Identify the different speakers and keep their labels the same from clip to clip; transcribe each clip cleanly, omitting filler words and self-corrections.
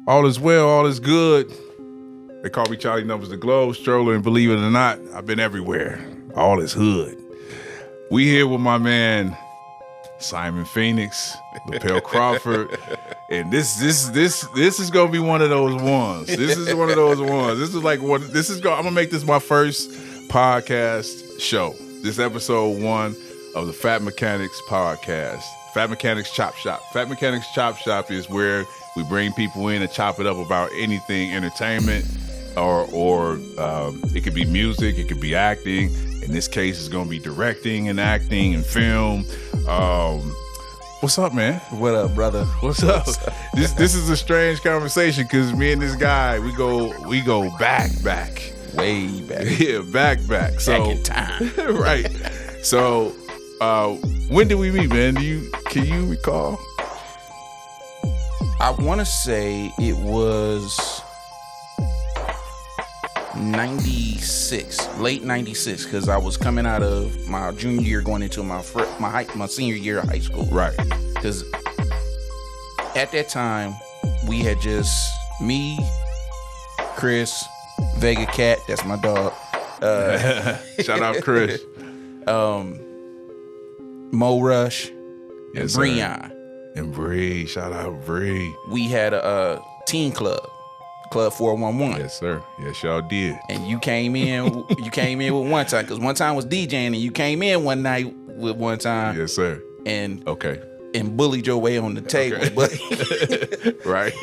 Speaker 1: All is well, all is good. They call me Charlie Numbers the Globe Stroller, and believe it or not, I've been everywhere. All is hood. We here with my man Symon Fenix, Lapala Crawford, and this is gonna be one of those ones. This is one of those ones. This is like one. I'm gonna make this my first podcast show. This episode 1 of the Phat Mechanics podcast. Phat Mechanics Chop Shop. Phat Mechanics Chop Shop is where we bring people in and chop it up about anything entertainment, or it could be music, it could be acting. In this case, it's gonna be directing and acting and film. What's up, man?
Speaker 2: What up, brother?
Speaker 1: What's up? This is a strange conversation because me and this guy we go back,
Speaker 2: Way back.
Speaker 1: yeah, back. So
Speaker 2: Back in time.
Speaker 1: right. So when did we meet, man? Can you recall?
Speaker 2: I want to say it was 96, late 96, because I was coming out of my junior year going into my senior year of high school.
Speaker 1: Right.
Speaker 2: Because at that time, we had just me, Chris, Vega Cat, that's my dog.
Speaker 1: Shout out Chris.
Speaker 2: Mo Rush,
Speaker 1: Yes,
Speaker 2: and Breon.
Speaker 1: And Bree. Shout out Bree.
Speaker 2: We had a teen club, Club 411.
Speaker 1: Yes, sir. Yes, y'all did.
Speaker 2: And you came in with one time, because one time was DJing, and you came in one night with one time.
Speaker 1: Yes, sir.
Speaker 2: And
Speaker 1: Okay.
Speaker 2: and bullied your way on the table.
Speaker 1: Okay.
Speaker 2: But
Speaker 1: right.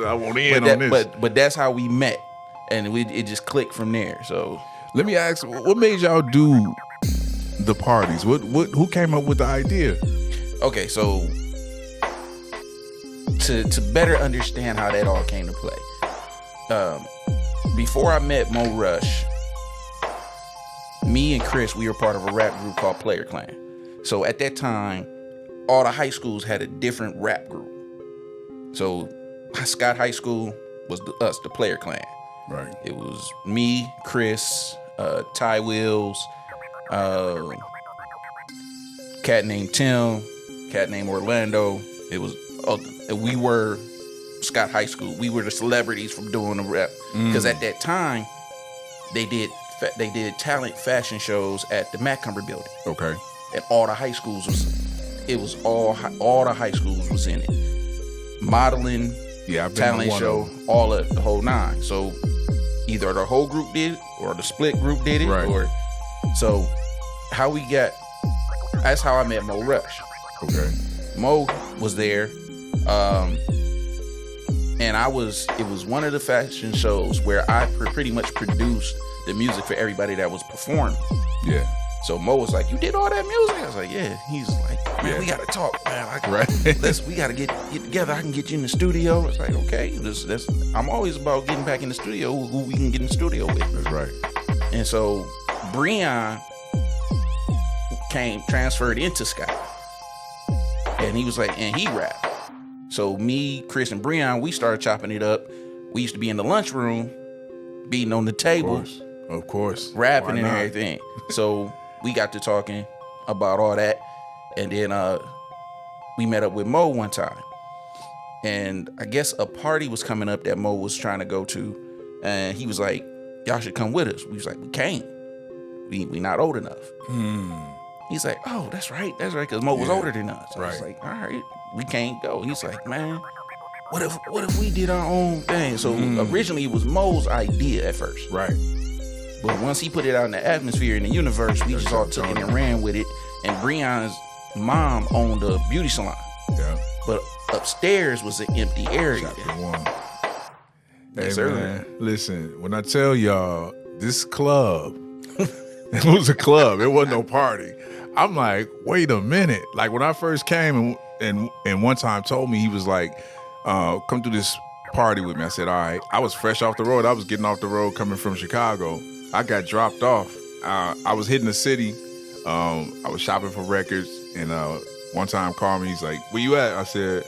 Speaker 1: I want in on this.
Speaker 2: But that's how we met, and it just clicked from there. So
Speaker 1: Let me ask, what made y'all do the parties? Who came up with the idea?
Speaker 2: okay, so to better understand how that all came to play, before I met Mo Rush, me and Chris, we were part of a rap group called Player Clan. So at that time, all the high schools had a different rap group. So Scott High School was the Player Clan.
Speaker 1: Right.
Speaker 2: It was me, Chris, Ty Wills, cat named Tim, cat named Orlando. It was we were Scott High School. We were the celebrities from doing the rap, because at that time they did talent fashion shows at the Macumber building.
Speaker 1: Okay.
Speaker 2: And all the high schools all the high schools was in it. Modeling,
Speaker 1: Yeah, I've been
Speaker 2: talent
Speaker 1: to one
Speaker 2: show,
Speaker 1: of them.
Speaker 2: all of the whole nine. So either the whole group did it or the split group did it.
Speaker 1: Right.
Speaker 2: Or so that's how I met Mo Rush.
Speaker 1: Okay.
Speaker 2: Mo was there. And it was one of the fashion shows where I pretty much produced the music for everybody that was performing.
Speaker 1: Yeah.
Speaker 2: So Mo was like, "You did all that music?" I was like, "Yeah." He's like, "Man,
Speaker 1: Yeah.
Speaker 2: we gotta talk, man.
Speaker 1: Right.
Speaker 2: We gotta get together. I can get you in the studio." I was like, "Okay." I'm always about getting back in the studio. Who we can get in the studio with?
Speaker 1: That's right.
Speaker 2: And so Breon transferred into Scott, and he was like, and he rapped. So me, Chris, and Breon, we started chopping it up. We used to be in the lunchroom, beating on the table,
Speaker 1: Of course.
Speaker 2: rapping
Speaker 1: Why
Speaker 2: and
Speaker 1: not?
Speaker 2: everything. So we got to talking about all that, and then we met up with Mo one time, and I guess a party was coming up that Mo was trying to go to, and he was like, "Y'all should come with us." We was like, "We can't. We not old enough." He's like, "Oh, that's right, because Mo was older than us." I was
Speaker 1: Right.
Speaker 2: like, "All right, we can't go." He's like, "Man, what if we did our own thing?" So originally it was Mo's idea at first.
Speaker 1: Right.
Speaker 2: But once he put it out in the atmosphere, in the universe, we just all took it and ran with it. And Breon's mom owned a beauty salon.
Speaker 1: Yeah.
Speaker 2: But upstairs was an empty area.
Speaker 1: Chapter 1. Hey,
Speaker 2: Yes, sir.
Speaker 1: man, listen, when I tell y'all, this club, it was a club. It wasn't no party. I'm like, wait a minute. Like when I first came and one time told me, he was like, come to this party with me. I said, all right. I was fresh off the road. I was getting off the road coming from Chicago. I got dropped off. I was hitting the city. I was shopping for records, and one time called me. He's like, where you at? I said,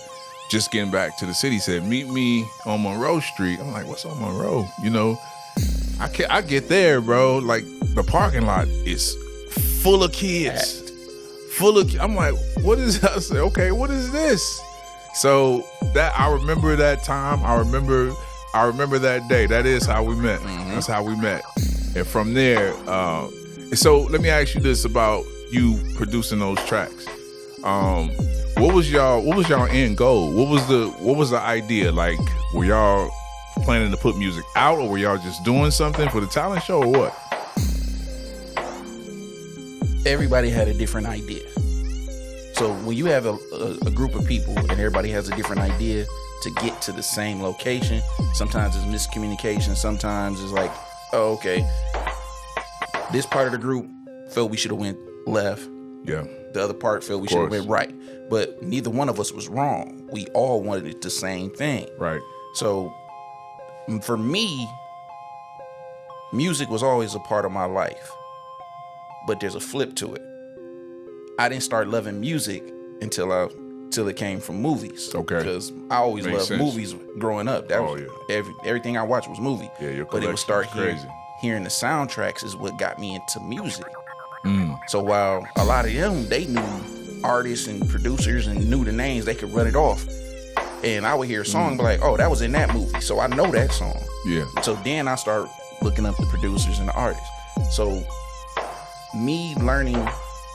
Speaker 1: just getting back to the city. He said, meet me on Monroe Street. I'm like, what's on Monroe? You know, I get there, bro. Like the parking lot is full of kids. I'm like, what is that? I said, okay, what is this? So that I remember that time. I remember that day. That is how we met. That's how we met. And from there, so let me ask you this about you producing those tracks. What was y'all end goal? What was the idea? Like, were y'all planning to put music out, or were y'all just doing something for the talent show, or what?
Speaker 2: Everybody had a different idea. So when you have a group of people and everybody has a different idea to get to the same location, sometimes it's miscommunication. Sometimes it's like, oh, okay, this part of the group felt we should have went left.
Speaker 1: Yeah.
Speaker 2: The other part felt we should have went right. But neither one of us was wrong. We all wanted the same thing.
Speaker 1: Right.
Speaker 2: So for me, music was always a part of my life. But there's a flip to it. I didn't start loving music until it came from movies.
Speaker 1: Okay.
Speaker 2: Because I always loved movies growing up. That was everything I watched was movie.
Speaker 1: Yeah, your
Speaker 2: but it would start hearing the soundtracks is what got me into music. So while a lot of them, they knew artists and producers and knew the names, they could run it off. And I would hear a song and be like, oh, that was in that movie. So I know that song. Yeah. So then I start looking up the producers and the artists. So me learning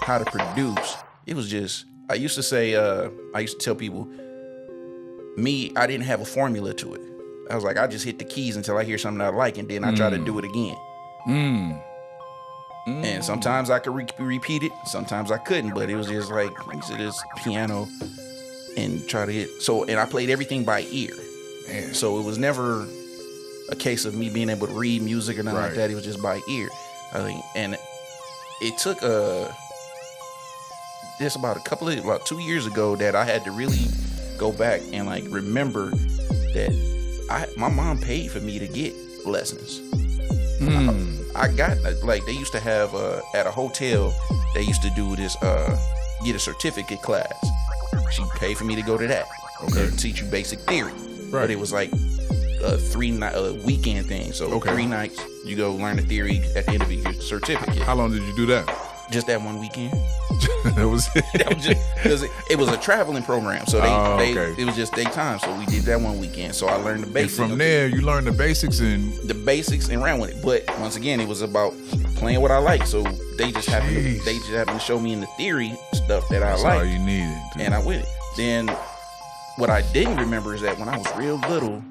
Speaker 2: how to produce, it was just, I used to say, I used to tell people, I didn't have a formula to it. I was like, I just hit the keys until I hear something I like, and then I try to do it again. And sometimes I could repeat it, sometimes I couldn't, but it was just like, this piano and try to hit. So, and I played everything by ear. Man. So it was never a case of me being able to read music or nothing like that. It was just by ear. I think, and it took this about 2 years ago that I had to really go back and like remember that my mom paid for me to get lessons. I got, like, they used to have at a hotel, they used to do this get a certificate class. She paid for me to go to that. Okay. To teach you basic theory. Right. But it was like a weekend thing. So 3 nights you go learn the theory, at the end of your certificate.
Speaker 1: How long did you do that?
Speaker 2: Just that one weekend.
Speaker 1: That was
Speaker 2: just because it was a traveling program, so it was just daytime. So we did that one weekend. So I learned the basics.
Speaker 1: And from there, you learned the basics and
Speaker 2: ran with it. But once again, it was about playing what I like. So they just happened to show me in the theory stuff that I like.
Speaker 1: That's all you needed, dude.
Speaker 2: And I with it. Then what I didn't remember is that when I was real little,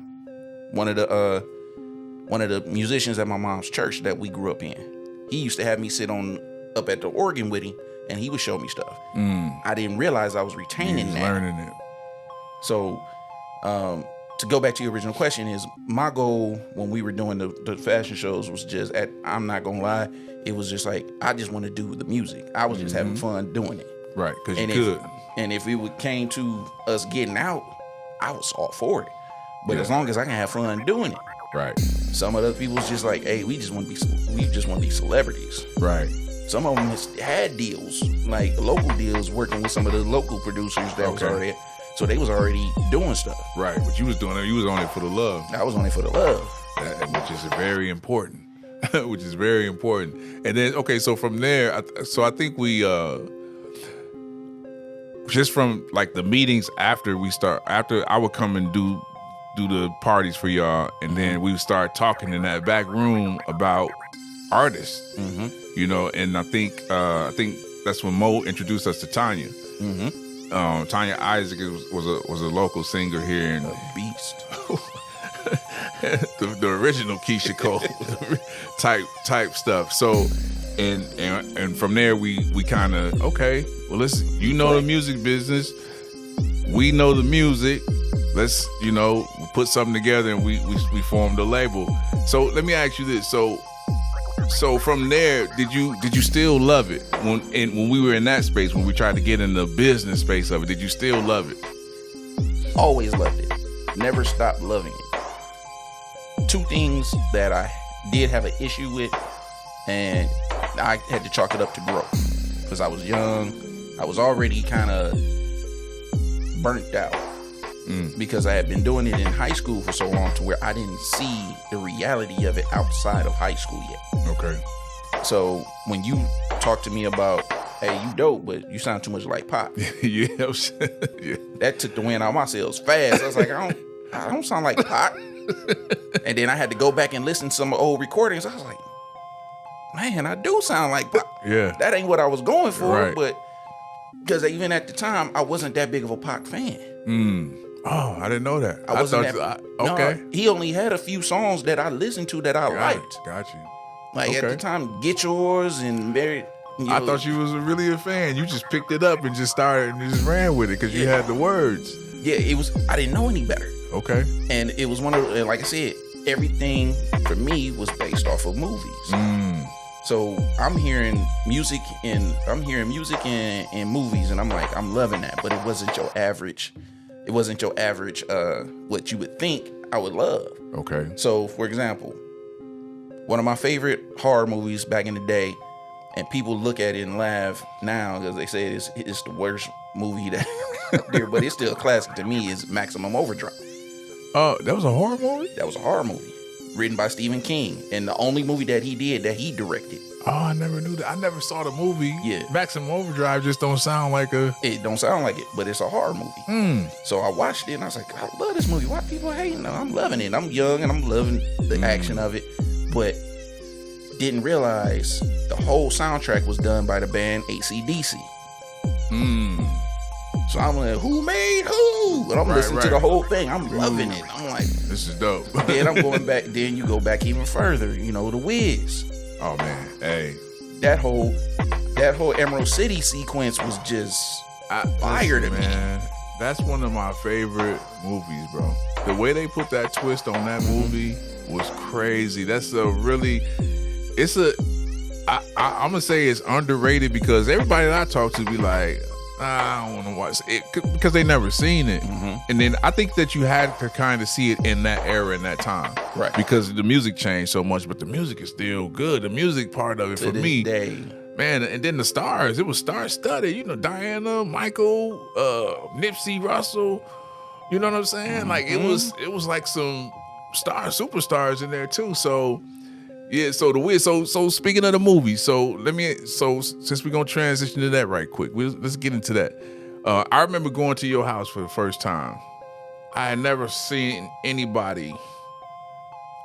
Speaker 2: one of the musicians at my mom's church that we grew up in, he used to have me sit up at the organ with him, and he would show me stuff. I didn't realize I was retaining that.
Speaker 1: Learning it.
Speaker 2: So, to go back to your original question, is my goal when we were doing the fashion shows was just, I'm not gonna lie, it was just like, I just want to do the music. I was just having fun doing it.
Speaker 1: Right, because you could.
Speaker 2: And if it came to us getting out, I was all for it. But as long as I can have fun doing it.
Speaker 1: Right.
Speaker 2: Some of the people's just like, hey, we just want to be celebrities.
Speaker 1: Right.
Speaker 2: Some of them had deals, like local deals, working with some of the local producers that was already, so they was already doing stuff.
Speaker 1: Right, but you was doing it. You was on it for the love.
Speaker 2: I was on it for the love,
Speaker 1: which is very important. Which is very important. And then, so from there, I think we just from like the meetings after I would come and do the parties for y'all, and then we would start talking in that back room about artists. You know, and I think that's when Mo introduced us to Tanya. Tanya Isaac was a local singer here, and
Speaker 2: a beast.
Speaker 1: the original Keisha Cole type stuff. So, and from there we kind of listen. You know the music business, we know the music. Let's put something together, and we formed a label. So let me ask you this. So from there, did you still love it when we were in that space, when we tried to get in the business space of it? Did you still love it?
Speaker 2: Always loved it. Never stopped loving it. 2 things that I did have an issue with, and I had to chalk it up to growth, because I was young. I was already kind of burnt out because I had been doing it in high school for so long to where I didn't see the reality of it outside of high school yet.
Speaker 1: Okay.
Speaker 2: So when you talk to me about hey, you dope, but you sound too much like Pop.
Speaker 1: yeah. Yeah.
Speaker 2: That took the wind out of my sails fast. I was like, I don't sound like Pop. And then I had to go back and listen to some old recordings. I was like, man, I do sound like Pop.
Speaker 1: Yeah.
Speaker 2: That ain't what I was going for,
Speaker 1: Right.
Speaker 2: but because even at the time, I wasn't that big of a Pac fan.
Speaker 1: Oh, I didn't know that.
Speaker 2: I wasn't
Speaker 1: okay.
Speaker 2: No, he only had a few songs that I listened to that I liked.
Speaker 1: Got you.
Speaker 2: Like at the time, Get Yours and Mary.
Speaker 1: I thought you was really a fan. You just picked it up and just started and just ran with it because you had the words.
Speaker 2: Yeah, it was. I didn't know any better.
Speaker 1: Okay.
Speaker 2: And it was one of, like I said, everything for me was based off of movies. So I'm hearing music in movies, and I'm like, I'm loving that. But it wasn't your average. It wasn't your average. What you would think I would love.
Speaker 1: Okay.
Speaker 2: So, for example, one of my favorite horror movies back in the day, and people look at it and laugh now because they say it's the worst movie that out there, but it's still a classic to me, is Maximum Overdrive.
Speaker 1: Oh, that was a horror movie?
Speaker 2: That was a horror movie written by Stephen King, and the only movie that he did that he directed.
Speaker 1: Oh, I never knew that. I never saw the movie.
Speaker 2: Yeah.
Speaker 1: Maximum Overdrive just don't sound like a...
Speaker 2: It don't sound like it, but it's a horror movie. So I watched it and I was like, I love this movie. Why people hating? I'm loving it. I'm young and I'm loving the action of it, but didn't realize the whole soundtrack was done by the band A.K.A. So I'm like, who made who? And I'm listening to the whole thing. I'm loving it. I'm like,
Speaker 1: this is dope.
Speaker 2: Then I'm going back. Then you go back even further. You know, the Wiz.
Speaker 1: Oh man, hey,
Speaker 2: that whole Emerald City sequence was just fire to me.
Speaker 1: Man, that's one of my favorite movies, bro. The way they put that twist on that movie was crazy. That's a really, I'm gonna say it's underrated because everybody that I talk to be like, I don't want to watch it because they never seen it. And then I think that you had to kind of see it in that era, in that time,
Speaker 2: right? Because
Speaker 1: the music changed so much, but the music is still good. The music part of it for me, man. And then the stars, it was star-studded. You know, Diana, Michael, Nipsey Russell. You know what I'm saying? Like it was like some superstars in there too. So. Yeah, so the Wiz. So speaking of the movie, so since we're gonna transition to that right quick, let's get into that. I remember going to your house for the first time. I had never seen anybody.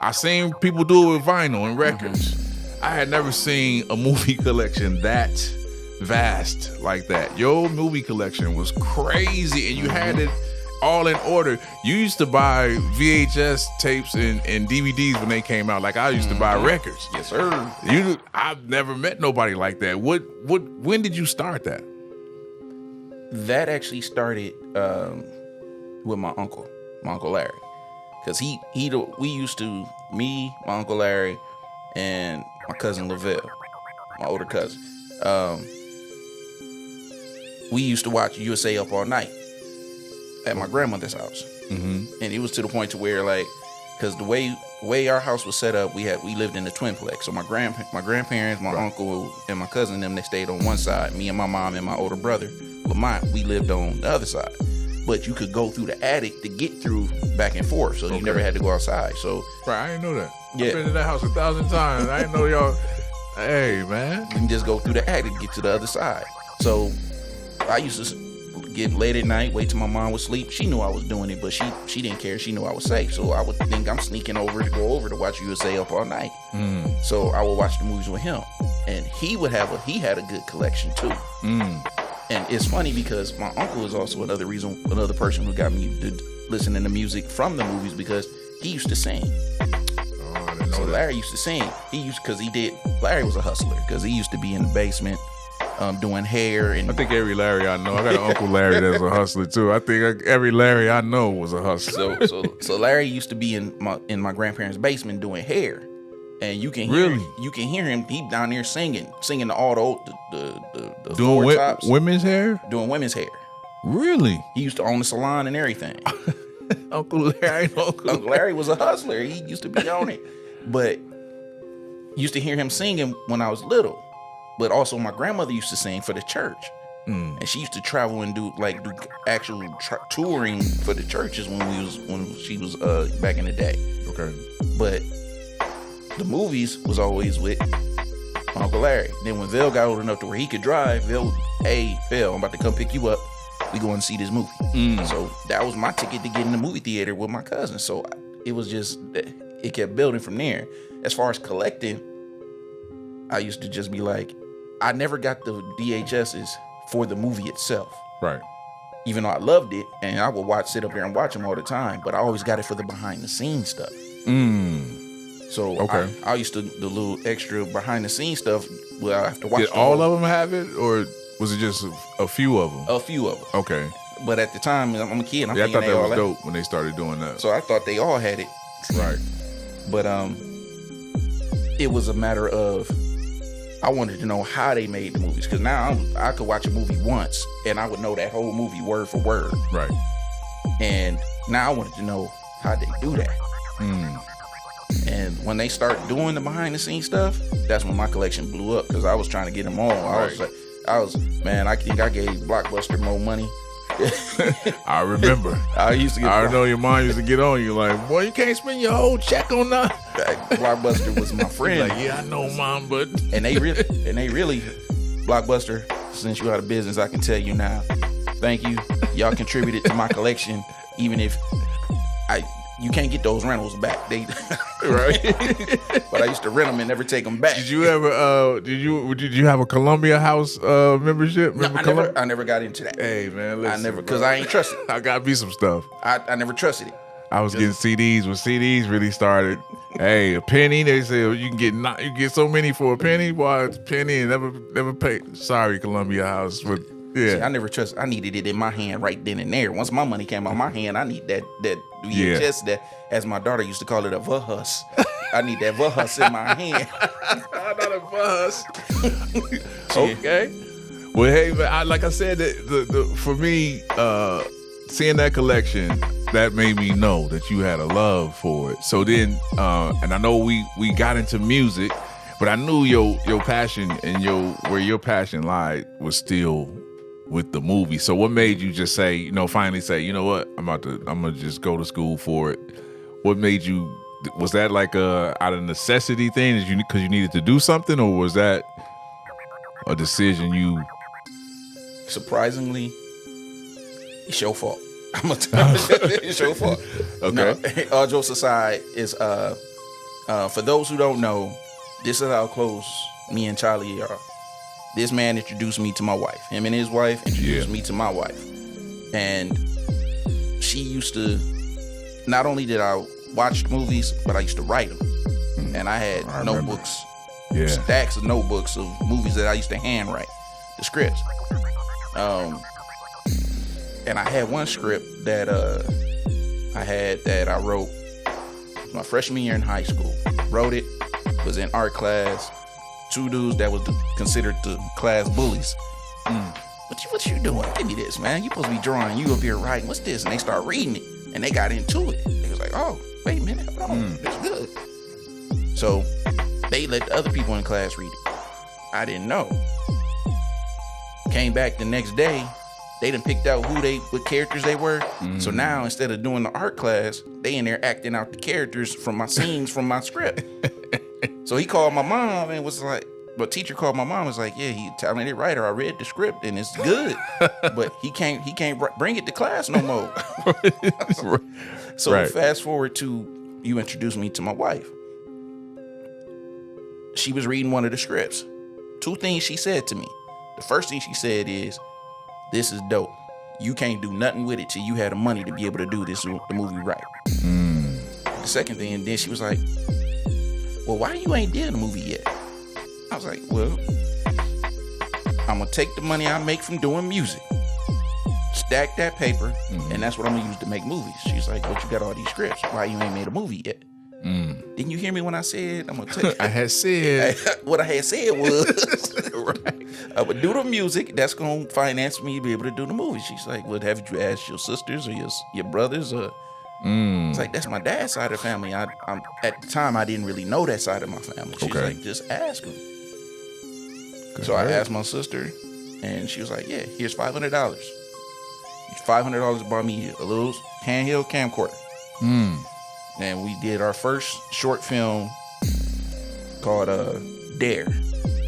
Speaker 1: I seen people do it with vinyl and records. I had never seen a movie collection that vast like that. Your movie collection was crazy, and you had it all in order. You used to buy VHS tapes and DVDs when they came out. Like I used to buy records.
Speaker 2: Yes, sir.
Speaker 1: I've never met nobody like that. When did you start that?
Speaker 2: That actually started with my uncle Larry, because we used to, me, my Uncle Larry, and my cousin Lavelle, my older cousin. We used to watch USA Up All Night at my grandmother's house, and it was to the point to where, like, because the way our house was set up, we lived in the twinplex. So my grandparents, my uncle, and my cousin, they stayed on one side. Me and my mom and my older brother, Lamont, we lived on the other side. But you could go through the attic to get through back and forth, so you never had to go outside. So
Speaker 1: I didn't know that.
Speaker 2: Yeah.
Speaker 1: I've been in that house 1,000 times. I didn't know y'all. Hey man,
Speaker 2: you can just go through the attic to get to the other side. So I used to get late at night, wait till my mom would sleep. She knew I was doing it, but she didn't care. She knew I was safe. So I would think I'm sneaking over to watch USA Up All Night. So I would watch the movies with him, and he had a good collection too. And it's funny because my uncle is also another person who got me to listening to music from the movies, because he used to sing. So Larry used to sing. Larry was a hustler because he used to be in the basement doing hair. And
Speaker 1: I think every Larry I know, I got an Uncle Larry that's a hustler too. I think every Larry I know was a hustler.
Speaker 2: So Larry used to be in my grandparents' basement doing hair, and you can hear him. He down there singing to all the
Speaker 1: doing
Speaker 2: tops,
Speaker 1: women's hair,
Speaker 2: doing women's hair.
Speaker 1: Really?
Speaker 2: He used to own a salon and everything.
Speaker 1: Uncle Larry
Speaker 2: was a hustler. He used to be on it, but used to hear him singing when I was little. But also my grandmother used to sing for the church, and she used to travel and do actual touring for the churches when she was back in the day.
Speaker 1: Okay.
Speaker 2: But the movies was always with my Uncle Larry. Then when Vel got old enough to where he could drive, Vel, hey, Vel, I'm about to come pick you up. We going to see this movie. So that was my ticket to get in the movie theater with my cousin. So it was just, it kept building from there. As far as collecting, I used to just be like, I never got the VHSs for the movie itself.
Speaker 1: Right.
Speaker 2: Even though I loved it, and I would sit up there and watch them all the time, but I always got it for the behind the scenes stuff. So
Speaker 1: okay.
Speaker 2: I used to, the little extra behind the scenes stuff, well, I have to watch.
Speaker 1: Did all of them have it, or was it just a few of them?
Speaker 2: A few of them.
Speaker 1: Okay.
Speaker 2: But at the time, I'm a kid.
Speaker 1: I thought that was dope when they started doing that.
Speaker 2: So I thought they all had it.
Speaker 1: Right.
Speaker 2: But it was a matter of, I wanted to know how they made the movies, because now I could watch a movie once and I would know that whole movie word for word.
Speaker 1: Right.
Speaker 2: And now I wanted to know how they do that. And when they start doing the behind the scenes stuff, that's when my collection blew up, because I was trying to get them all.
Speaker 1: Right.
Speaker 2: I think I gave Blockbuster more money.
Speaker 1: I remember.
Speaker 2: I used to get.
Speaker 1: I know your mom used to get on you like, boy, you can't spend your whole check on that.
Speaker 2: Blockbuster was my friend.
Speaker 1: Like, yeah, I know, mom, but
Speaker 2: and they really, Blockbuster, since you out of business, I can tell you now. Thank you. Y'all contributed to my collection, even if you can't get those rentals back. They
Speaker 1: right.
Speaker 2: But I used to rent them and never take them back.
Speaker 1: Did you ever? Did you have a Columbia House membership?
Speaker 2: No, I never got into that.
Speaker 1: Hey man, listen,
Speaker 2: I never, because I ain't trusted.
Speaker 1: I got me some stuff.
Speaker 2: I never trusted it.
Speaker 1: I was getting CDs when CDs really started. Hey, a penny. They said you can get so many for a penny. Boy, it's a penny and never pay. Sorry, Columbia House, but yeah.
Speaker 2: See, I never trust. I needed it in my hand right then and there. Once my money came out my hand, I need that VHS, that, as my daughter used to call it, a vahus. I need that vahus in my hand.
Speaker 1: Not a vahus. Okay. Well, hey, man, like I said, for me, seeing that collection, that made me know that you had a love for it. So then, and I know we got into music, but I knew your passion and where your passion lied was still with the movie. So what made you just say, finally say, you know what, I'm gonna just go to school for it? What made you? Was that like out of necessity thing, because you needed to do something, or was that a decision you?
Speaker 2: Surprisingly, it's your fault. I'm gonna tell you, it's your fault.
Speaker 1: Okay.
Speaker 2: No, all jokes aside, is for those who don't know, this is how close me and Charlie are. This man introduced me to my wife. Him and his wife introduced me to my wife. And she used to, not only did I watch movies, but I used to write them. And I had notebooks, stacks of notebooks of movies that I used to handwrite, the scripts. And I had one script that I wrote my freshman year in high school. Wrote it, was in art class. Two dudes that was considered the class bullies. What you doing? Give me this, man. You supposed to be drawing. You up here writing. What's this? And they start reading it, and they got into it. They was like, oh, wait a minute. Hold on. That's good. So they let the other people in class read it. I didn't know. Came back the next day. They done picked out what characters they were. So now, instead of doing the art class, they in there acting out the characters from my scenes from my script. So he called my mom and was like, but teacher called my mom and was like, yeah, he a talented writer. I read the script and it's good, but he can't bring it to class no more. So fast forward to, you introduced me to my wife. She was reading one of the scripts. Two things she said to me. The first thing she said is, this is dope. You can't do nothing with it till you had the money to be able to do this, the movie right. The second thing, and then she was like, well, why you ain't did the movie yet? I was like, well, I'm gonna take the money I make from doing music, stack that paper, and that's what I'm gonna use to make movies. She's like, but you got all these scripts. Why you ain't made a movie yet? Didn't you hear me when I said I'm gonna take?
Speaker 1: I had said
Speaker 2: what I had said was right. I would do the music. That's gonna finance me to be able to do the movie. She's like, well, have you asked your sisters or your brothers or? It's like, that's my dad's side of the family. I'm at the time I didn't really know that side of my family. She's like, just ask them. So I asked my sister, and she was like, yeah, here's $500. $500 to buy me a little handheld camcorder. And we did our first short film called Dare.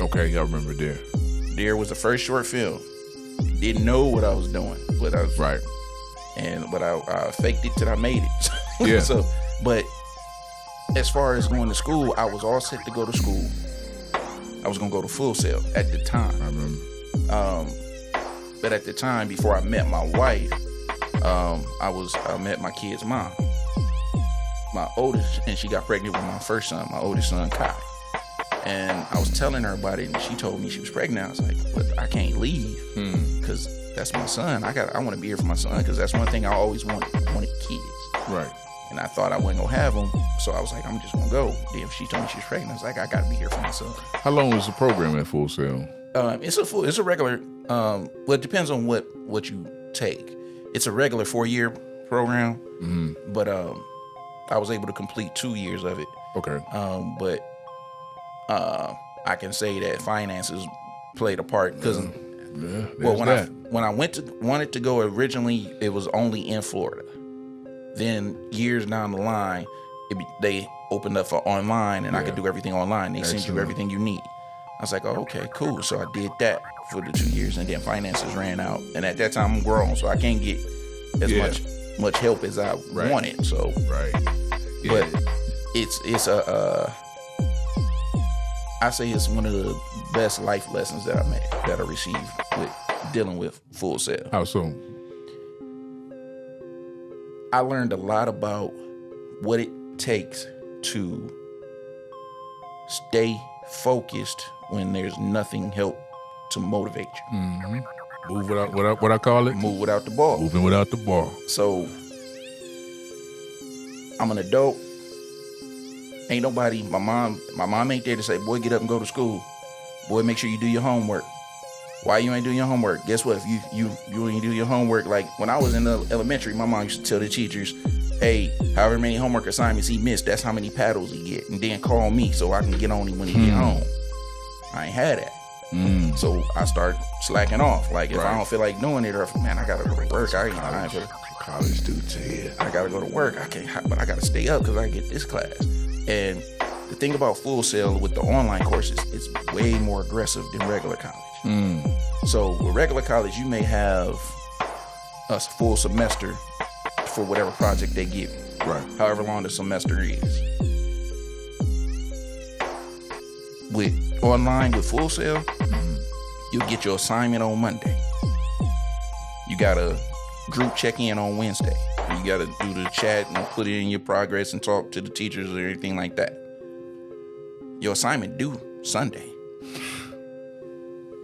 Speaker 1: Okay, I remember Dare.
Speaker 2: Dare was the first short film. Didn't know what I was doing, but I was
Speaker 1: Right.
Speaker 2: But I faked it till I made it.
Speaker 1: Yeah.
Speaker 2: So, but as far as going to school, I was all set to go to school. I was gonna go to Full Sail at the time.
Speaker 1: I remember.
Speaker 2: But at the time, before I met my wife, I met my kid's mom, my oldest, and she got pregnant with my first son, my oldest son, Kai. And I was telling her about it, and she told me she was pregnant. I was like, "But I can't leave because that's my son. I want to be here for my son because that's one thing I always wanted kids."
Speaker 1: Right.
Speaker 2: And I thought I wasn't gonna have them, so I was like, "I'm just gonna go." Then she told me she was pregnant. I was like, "I gotta be here for my son."
Speaker 1: How long was the program at Full Sail?
Speaker 2: It's a regular. Well, it depends on what you take. It's a regular 4-year program, but I was able to complete 2 years of it.
Speaker 1: Okay.
Speaker 2: But I can say that finances played a part because when I wanted to go originally, it was only in Florida. Then years down the line, they opened up for online, and I could do everything online. They sent you everything you need. I was like, oh, okay, cool. So I did that for the 2 years, and then finances ran out. And at that time, I'm grown, so I can't get as much help as I wanted. So, but it's I say it's one of the best life lessons that I received with dealing with Full Sail.
Speaker 1: How so?
Speaker 2: I learned a lot about what it takes to stay focused when there's nothing help to motivate you.
Speaker 1: Move without what I call it?
Speaker 2: Move without the ball.
Speaker 1: Moving without the ball.
Speaker 2: So I'm an adult. Ain't nobody, my mom ain't there to say, boy, get up and go to school. Boy, make sure you do your homework. Why you ain't doing your homework? Guess what? If you ain't do your homework, like when I was in the elementary, my mom used to tell the teachers, hey, however many homework assignments he missed, that's how many paddles he get. And then call me so I can get on him when he get home. I ain't had that. So I start slacking off. Like if I don't feel like doing it, or if, man, I gotta go to work. I ain't feel
Speaker 1: college dudes here.
Speaker 2: I gotta go to work. I can't, but I gotta stay up because I get this class. And the thing about Full Sail with the online courses, it's way more aggressive than regular college. So with regular college, you may have a full semester for whatever project they give you.
Speaker 1: Right.
Speaker 2: However long the semester is. With online, with Full Sail, you'll get your assignment on Monday. You got a group check-in on Wednesday. You got to do the chat and put in your progress and talk to the teachers or anything like that. Your assignment due Sunday.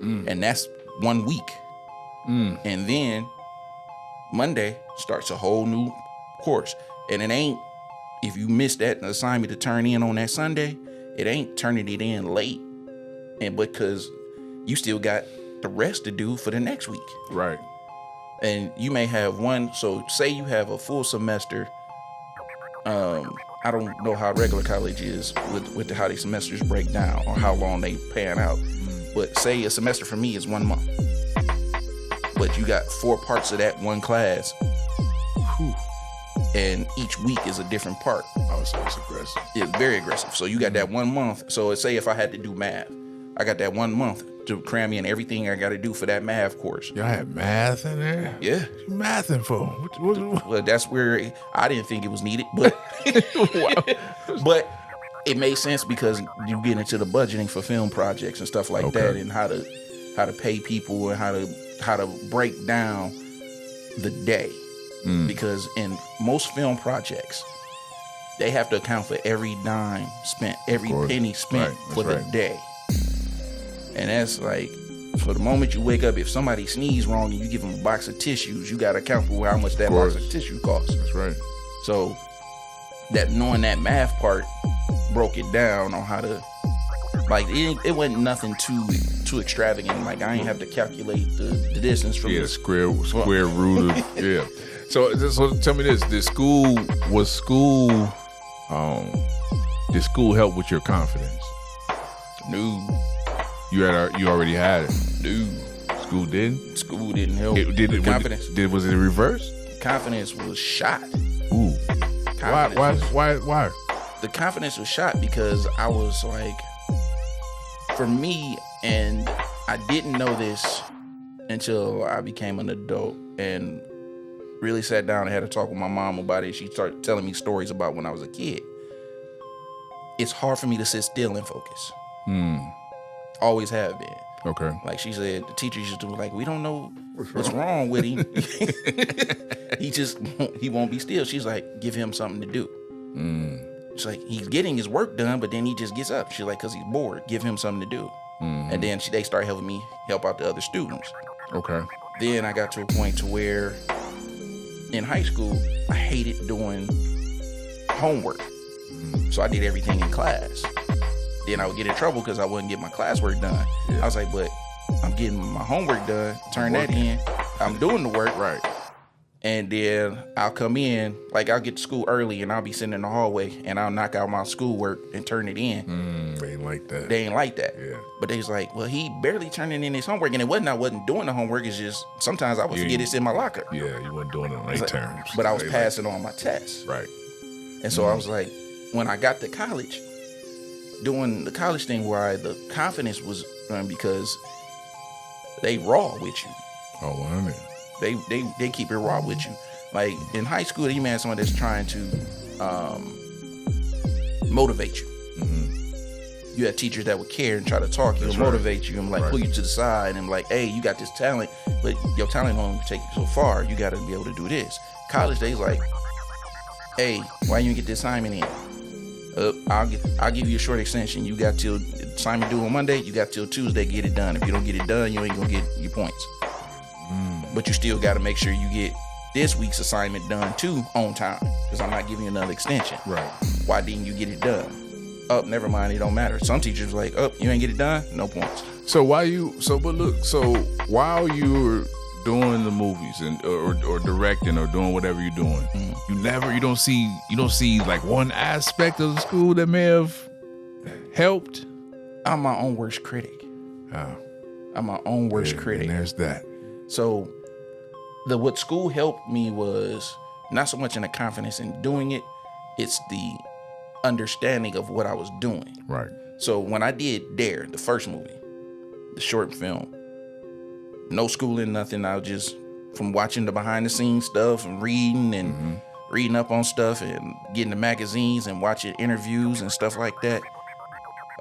Speaker 2: And that's 1 week. And then Monday starts a whole new course. And it ain't, if you miss that assignment to turn in on that Sunday, it ain't turning it in late. And because you still got the rest to do for the next week.
Speaker 1: Right.
Speaker 2: And you may have one, so say you have a full semester. I don't know how regular college is with how these semesters break down or how long they pan out. But say a semester for me is 1 month. But you got 4 parts of that one class. And each week is a different part.
Speaker 1: Oh, so it's aggressive.
Speaker 2: It's very aggressive. So you got that 1 month. So say if I had to do math, I got that 1 month to cram in everything I got to do for that math course.
Speaker 1: Y'all had math in there?
Speaker 2: Yeah.
Speaker 1: What you mathing for? What?
Speaker 2: Well, that's where I didn't think it was needed, but but it made sense because you get into the budgeting for film projects and stuff like that, and how to pay people and how to break down the day. Because in most film projects, they have to account for every dime spent, every penny spent for the day. And that's like, for the moment you wake up, if somebody sneezes wrong and you give them a box of tissues, you got to account for how much that box of tissue costs.
Speaker 1: That's right.
Speaker 2: So that knowing that math part broke it down on how to, like, it wasn't nothing too extravagant. Like, I ain't have to calculate the distance from
Speaker 1: the square root of yeah. So tell me this: did school help with your confidence?
Speaker 2: No.
Speaker 1: You already had it.
Speaker 2: No.
Speaker 1: School didn't?
Speaker 2: School didn't help.
Speaker 1: Confidence. Was it reverse?
Speaker 2: Confidence was shot.
Speaker 1: Ooh. Why? The
Speaker 2: confidence was shot because I was like, for me, and I didn't know this until I became an adult and really sat down and had a talk with my mom about it. She started telling me stories about when I was a kid. It's hard for me to sit still and focus. Always have been.
Speaker 1: Okay.
Speaker 2: Like she said, the teachers used to be like, we don't know what's wrong with him. he won't be still. She's like, give him something to do. She's like, he's getting his work done, but then he just gets up. She's like, because he's bored, give him something to do. And then they start helping me help out the other students.
Speaker 1: Okay.
Speaker 2: Then I got to a point to where in high school, I hated doing homework. So I did everything in class. Then I would get in trouble because I wouldn't get my classwork done. Yeah. I was like, but I'm getting my homework done, turn that in. I'm doing the work.
Speaker 1: Right.
Speaker 2: And then I'll come in, like I'll get to school early and I'll be sitting in the hallway and I'll knock out my schoolwork and turn it in.
Speaker 1: They ain't like that.
Speaker 2: They ain't like that.
Speaker 1: Yeah.
Speaker 2: But they was like, well, he barely turning in his homework. And it wasn't I wasn't doing the homework. It's just sometimes I would forget it's in my locker.
Speaker 1: Yeah, you wasn't doing it on their terms.
Speaker 2: But I was passing on my tests.
Speaker 1: Right.
Speaker 2: And so I was like, when I got to college, doing the college thing where the confidence was because they raw with you.
Speaker 1: Oh, 100.
Speaker 2: They keep it raw with you. Like in high school, you may have someone that's trying to motivate you. You had teachers that would care and try to talk you and motivate you and like pull you to the side and like, hey, you got this talent, but your talent won't take you so far. You got to be able to do this. College days, like, hey, why you didn't get this assignment in? I'll give you a short extension. You got till assignment due on Monday. You got till Tuesday to get it done. If you don't get it done, you ain't gonna get your points. But you still got to make sure you get this week's assignment done too on time, because I'm not giving you another extension.
Speaker 1: Right.
Speaker 2: Why didn't you get it done? Never mind. It don't matter. Some teachers like, you ain't get it done, no points.
Speaker 1: So while you're doing the movies and or directing or doing whatever you're doing, you don't see like one aspect of the school that may have helped.
Speaker 2: I'm my own worst critic. I'm my own worst critic.
Speaker 1: And there's that.
Speaker 2: So what school helped me was not so much in the confidence in doing it, it's the understanding of what I was doing.
Speaker 1: Right.
Speaker 2: So when I did Dare, the first movie, the short film, no schooling, nothing. I was just from watching the behind the scenes stuff and reading up on stuff and getting the magazines and watching interviews and stuff like that.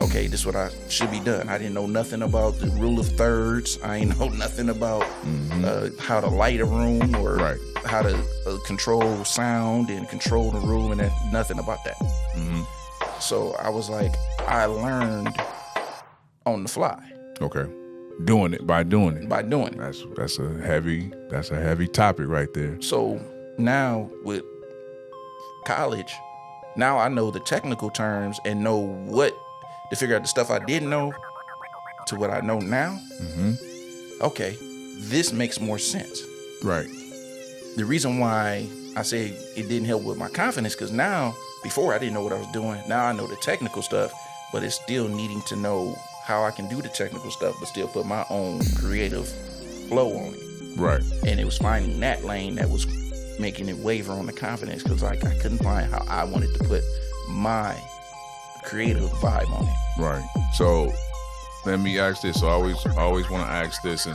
Speaker 2: Okay, this is what I should be done. I didn't know nothing about the rule of thirds. I ain't know nothing about how to light a room or how to control sound and control the room and nothing about that. So I was like, I learned on the fly.
Speaker 1: Okay. Doing it. By doing it.
Speaker 2: That's
Speaker 1: a heavy topic right there.
Speaker 2: So now with college, now I know the technical terms and know what to figure out the stuff I didn't know to what I know now. Okay, this makes more sense.
Speaker 1: Right.
Speaker 2: The reason why I say it didn't help with my confidence, because now, before I didn't know what I was doing. Now I know the technical stuff, but it's still needing to know how I can do the technical stuff, but still put my own creative flow on it.
Speaker 1: Right.
Speaker 2: And it was finding that lane that was making it waver on the confidence, because like I couldn't find how I wanted to put my creative vibe on it.
Speaker 1: Right. So let me ask this. So I always want to ask this in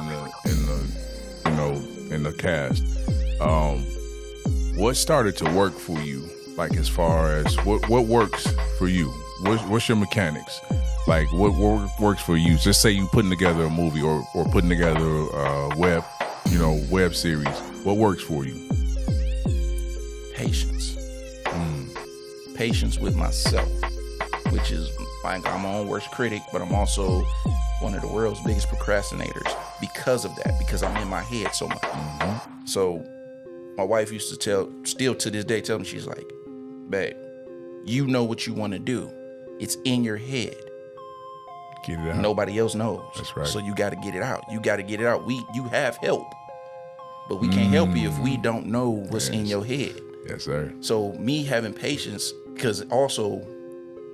Speaker 1: the cast. What started to work for you? Like as far as what works for you? What's your mechanics? Like what works for you? Just say you putting together a movie or putting together a web series. What works for you?
Speaker 2: Patience. Patience with myself, which is like I'm my own worst critic, but I'm also one of the world's biggest procrastinators because of that, because I'm in my head so much. So my wife used to still to this day tell me, she's like, babe, you know what you want to do. It's in your head.
Speaker 1: Get it out.
Speaker 2: Nobody else knows.
Speaker 1: That's right.
Speaker 2: So you got to get it out. You have help, but we can't help you if we don't know what's in your head.
Speaker 1: Yes, sir.
Speaker 2: So me having patience, because also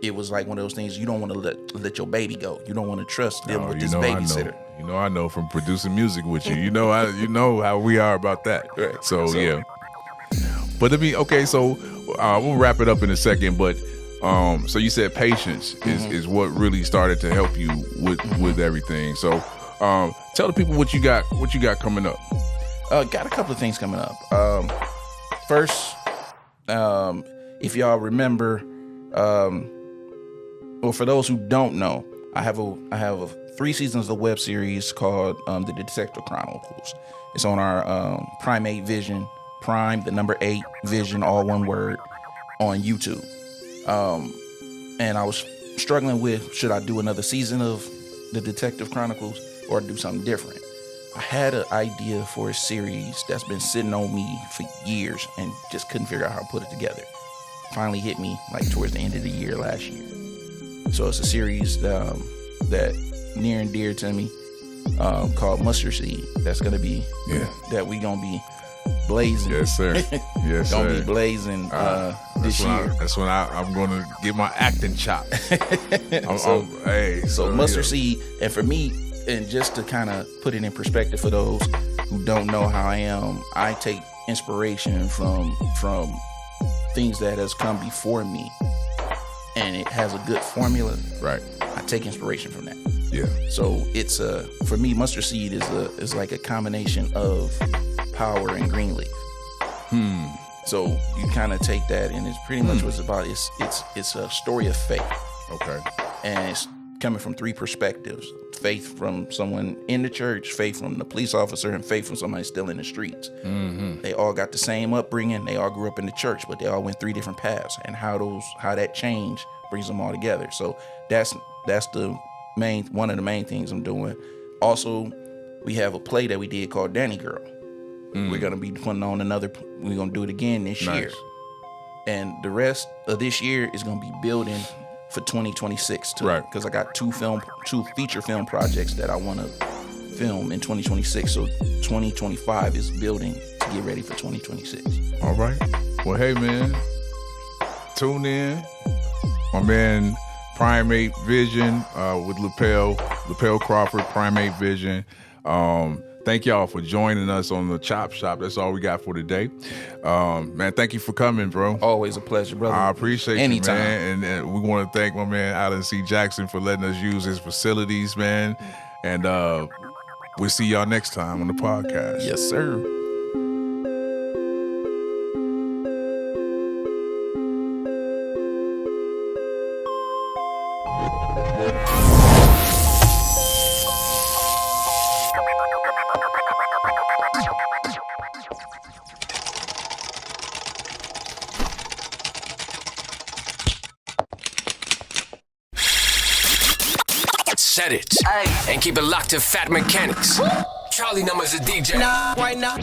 Speaker 2: it was like one of those things, you don't want to let your baby go. You don't want to trust them with this babysitter.
Speaker 1: I know from producing music with you. You know how we are about that.
Speaker 2: Right.
Speaker 1: So yeah. But so we'll wrap it up in a second. But So you said patience is what really started to help you with everything. So tell the people what you got coming up.
Speaker 2: Got a couple of things coming up. First, if y'all remember, well, for those who don't know, I have 3 seasons of the web series called The Detective Chronicles. It's on our Primate Vision, Prime, the number 8, Vision, all one word, on YouTube. And I was struggling with, should I do another season of The Detective Chronicles or do something different? I had an idea for a series that's been sitting on me for years and just couldn't figure out how to put it together. Finally hit me like towards the end of the year last year. So it's a series that near and dear to me, called Mustard Seed. That's gonna be that we gonna be blazing.
Speaker 1: Yes, sir. Yes, sir.
Speaker 2: Gonna be blazing this year.
Speaker 1: That's when I'm gonna get my acting chop.
Speaker 2: So Mustard Seed, and for me, and just to kind of put it in perspective for those who don't know how I am, I take inspiration from things that has come before me, and it has a good formula.
Speaker 1: Right.
Speaker 2: I take inspiration from that.
Speaker 1: Yeah.
Speaker 2: So it's for me, Mustard Seed is like a combination of power and green leaf. So you kind of take that, and it's pretty much what it's about. It's a story of faith.
Speaker 1: Okay.
Speaker 2: And it's coming from 3 perspectives: faith from someone in the church, faith from the police officer, and faith from somebody still in the streets. They all got the same upbringing. They all grew up in the church, but they all went 3 different paths, and how that change brings them all together. So that's one of the main things I'm doing. Also, we have a play that we did called Danny Girl. We're gonna be putting on we're gonna do it again this year, and the rest of this year is gonna be building for 2026 too.
Speaker 1: Right.
Speaker 2: Because I got 2 feature film projects that I want to film in 2026. So 2025 is building to get ready for 2026.
Speaker 1: All right. Well, hey man, tune in. My man Primate Vision with Lapala Crawford, Primate Vision. Thank y'all for joining us on the Chop Shop. That's all we got for today. Man, thank you for coming, bro.
Speaker 2: Always a pleasure, brother.
Speaker 1: I appreciate
Speaker 2: Anytime.
Speaker 1: you, man. And we want to thank my man Alan C. Jackson for letting us use his facilities, man. And we'll see y'all next time on the podcast.
Speaker 2: Yes, sir.
Speaker 3: Set it. Ay. And keep it locked to Phat Mechanics. Charlie numbers a DJ.
Speaker 4: Nah, right now.